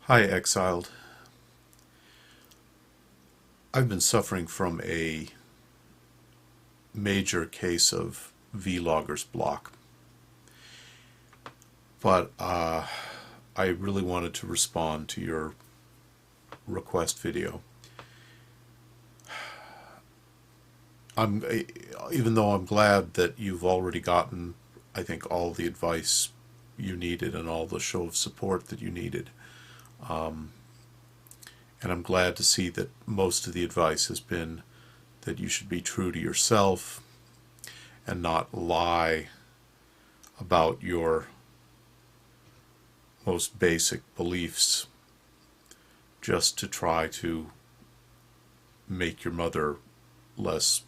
Hi, Exiled. I've been suffering from a major case of vlogger's block, but I really wanted to respond to your request video. I'm Even though I'm glad that you've already gotten, I think, all the advice you needed and all the show of support that you needed. And I'm glad to see that most of the advice has been that you should be true to yourself and not lie about your most basic beliefs just to try to make your mother less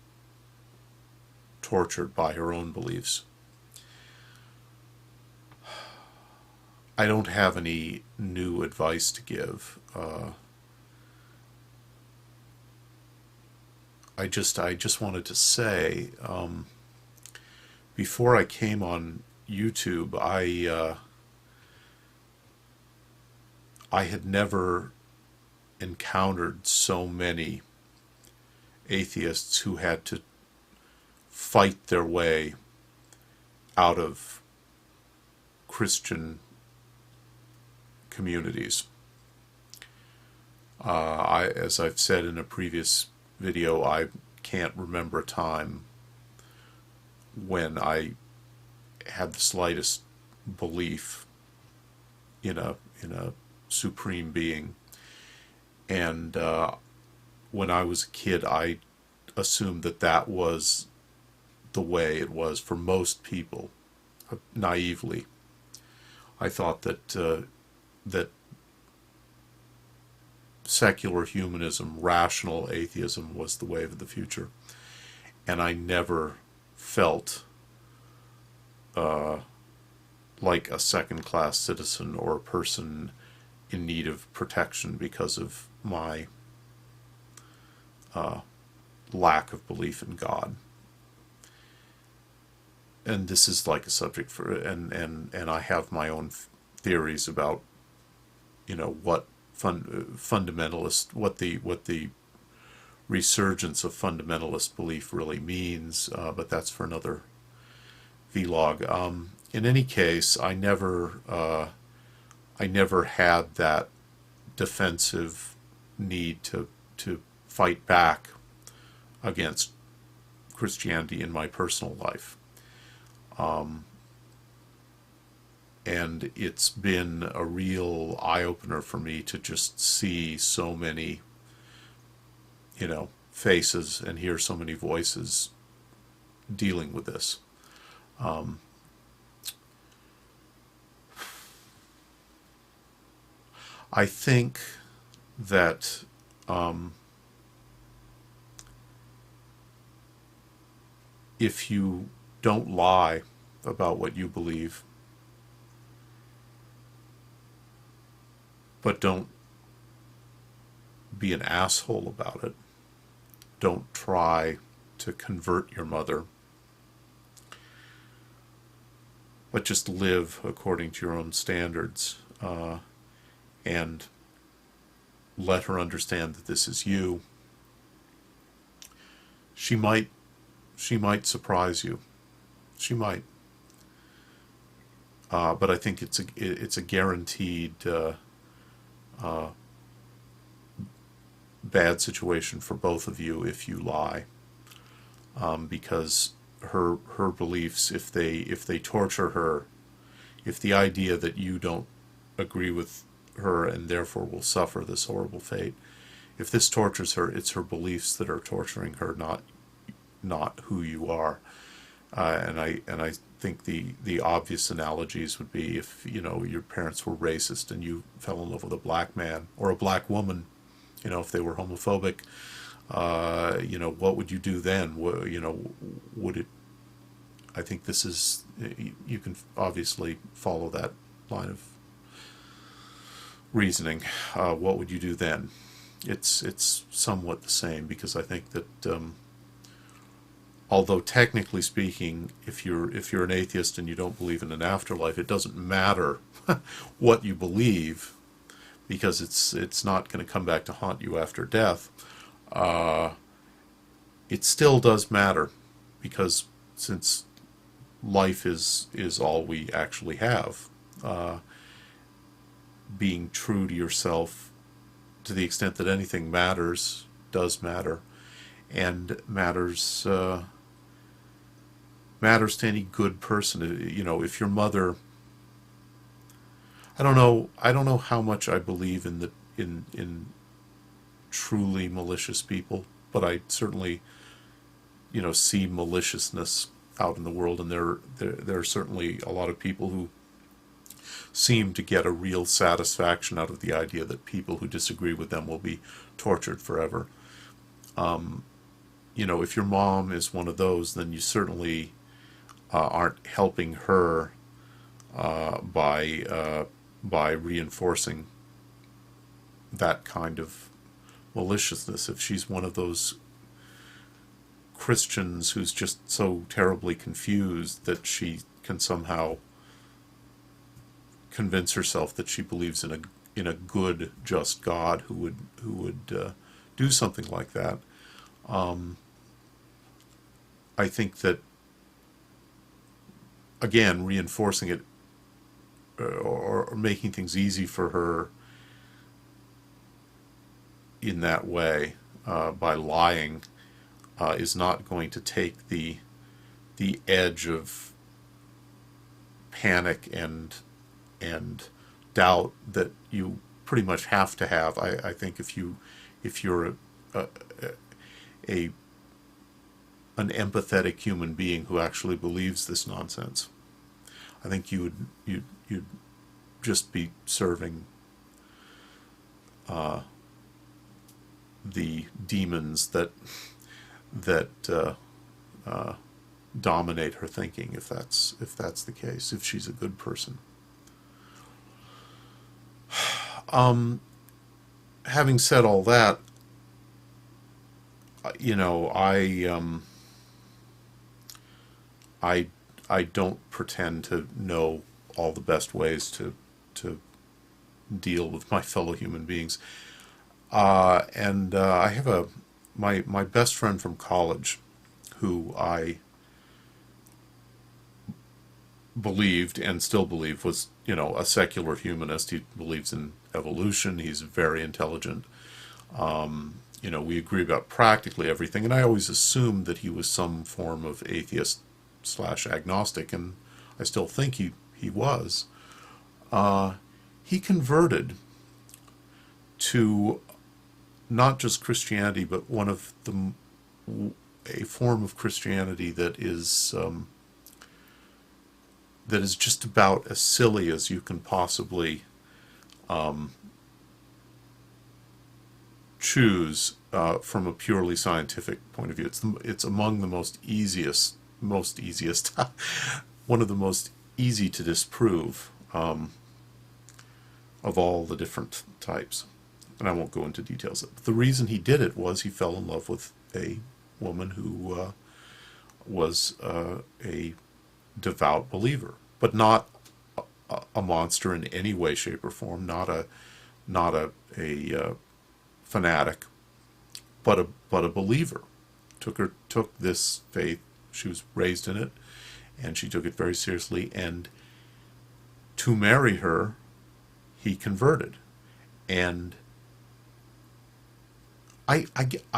tortured by her own beliefs. I don't have any new advice to give. I just wanted to say, before I came on YouTube, I had never encountered so many atheists who had to fight their way out of Christian communities. As I've said in a previous video, I can't remember a time when I had the slightest belief in a supreme being. And when I was a kid, I assumed that that was the way it was for most people. Naively, I thought that secular humanism, rational atheism, was the way of the future, and I never felt like a second-class citizen or a person in need of protection because of my lack of belief in God. And this is like a subject for, and I have my own theories about, what fundamentalist, what the resurgence of fundamentalist belief really means, but that's for another vlog. In any case, I never had that defensive need to fight back against Christianity in my personal life. And it's been a real eye-opener for me to just see so many, faces and hear so many voices dealing with this. I think that if you don't lie about what you believe, but don't be an asshole about it, don't try to convert your mother, but just live according to your own standards, and let her understand that this is you, she might surprise you. She might. But I think it's a guaranteed bad situation for both of you if you lie, because her beliefs, if they torture her, if the idea that you don't agree with her and therefore will suffer this horrible fate, if this tortures her, it's her beliefs that are torturing her, not who you are. And I think the obvious analogies would be if your parents were racist and you fell in love with a black man or a black woman, if they were homophobic, what would you do then? Would it? I think this is, you can obviously follow that line of reasoning. What would you do then? It's somewhat the same, because I think that although technically speaking, if you're an atheist and you don't believe in an afterlife, it doesn't matter what you believe, because it's not going to come back to haunt you after death, it still does matter, because since life is all we actually have, being true to yourself to the extent that anything matters does matter, and matters matters to any good person. You know, if your mother, I don't know how much I believe in in truly malicious people, but I certainly, see maliciousness out in the world, and there are certainly a lot of people who seem to get a real satisfaction out of the idea that people who disagree with them will be tortured forever. If your mom is one of those, then you certainly aren't helping her by reinforcing that kind of maliciousness. If she's one of those Christians who's just so terribly confused that she can somehow convince herself that she believes in a good, just God who would do something like that, I think that, again, reinforcing it or making things easy for her in that way, by lying, is not going to take the edge of panic and doubt that you pretty much have to have. I think if you're an empathetic human being who actually believes this nonsense, I think you'd just be serving the demons that dominate her thinking, if that's the case, if she's a good person. Having said all that, I don't pretend to know all the best ways to deal with my fellow human beings. I have my best friend from college, who I believed and still believe was, a secular humanist. He believes in evolution. He's very intelligent. We agree about practically everything, and I always assumed that he was some form of atheist / agnostic, and I still think he was. He converted to not just Christianity, but a form of Christianity that is just about as silly as you can possibly choose from a purely scientific point of view. It's among the most easiest, one of the most easy to disprove of all the different types. And I won't go into details. But the reason he did it was he fell in love with a woman who was a devout believer, but not a monster in any way, shape, or form. Not a fanatic, but a believer. Took this faith. She was raised in it, and she took it very seriously. And to marry her, he converted. And I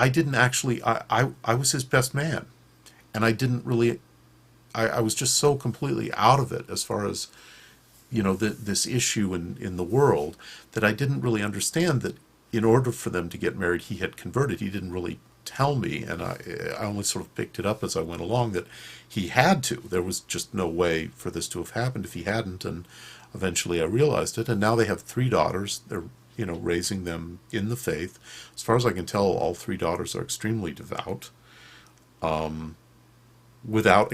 didn't actually, I was his best man, and I didn't really, I was just so completely out of it as far as, this issue in the world, that I didn't really understand that in order for them to get married, he had converted. He didn't really tell me, and I only sort of picked it up as I went along, that he had to. There was just no way for this to have happened if he hadn't, and eventually I realized it, and now they have 3 daughters. They're raising them in the faith. As far as I can tell, all 3 daughters are extremely devout. Without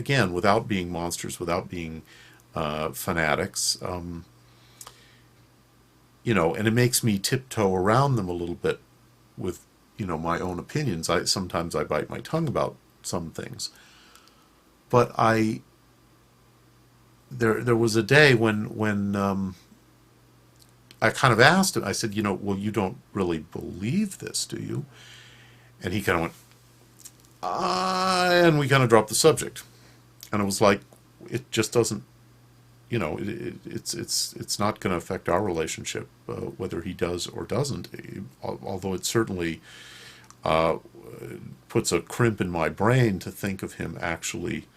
being monsters, without being fanatics. And it makes me tiptoe around them a little bit with, my own opinions. Sometimes I bite my tongue about some things. But there was a day when I kind of asked him, I said, well, you don't really believe this, do you? And he kind of went, and we kind of dropped the subject. And it was like, it just doesn't, it's not going to affect our relationship, whether he does or doesn't. Although it certainly puts a crimp in my brain to think of him actually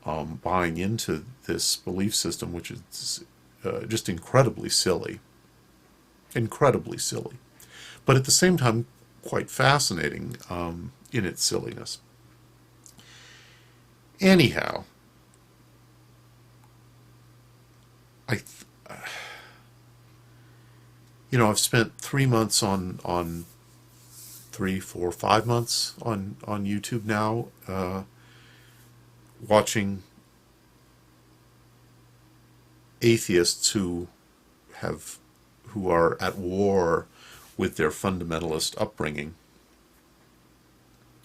buying into this belief system, which is just incredibly silly. Incredibly silly. But at the same time, quite fascinating in its silliness. Anyhow, I, I've spent 3 months on 3, 4, 5 months on YouTube now, watching atheists who are at war with their fundamentalist upbringing,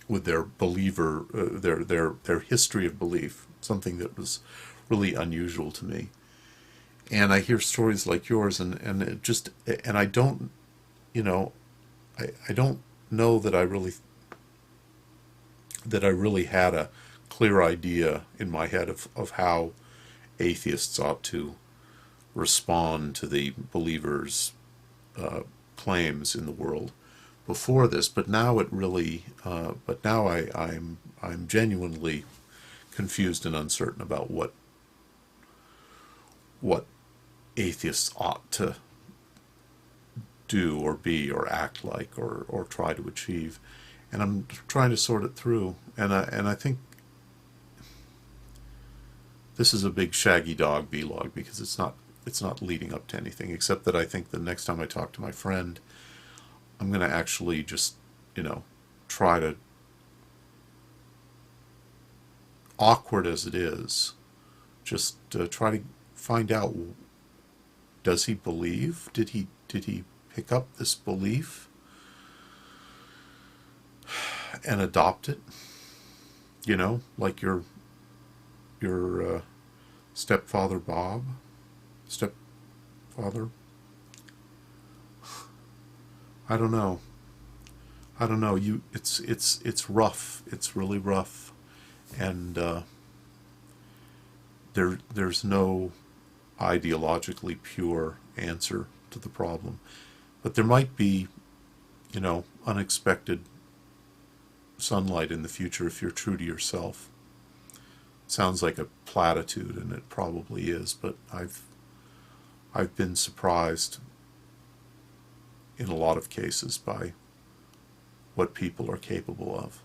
with their believer, their history of belief, something that was really unusual to me. And I hear stories like yours, and I don't, I don't know that I really had a clear idea in my head of how atheists ought to respond to the believers' claims in the world before this, but now it really, I'm genuinely confused and uncertain about what atheists ought to do or be or act like or try to achieve, and I'm trying to sort it through, and I think this is a big shaggy dog vlog because it's not leading up to anything, except that I think the next time I talk to my friend, I'm going to actually just, try to, awkward as it is, just try to find out, does he believe? Did he pick up this belief and adopt it? Like your stepfather Bob? Stepfather? I don't know. It's rough. It's really rough, and there's no ideologically pure answer to the problem, but there might be, unexpected sunlight in the future if you're true to yourself. Sounds like a platitude, and it probably is, but I've been surprised in a lot of cases by what people are capable of.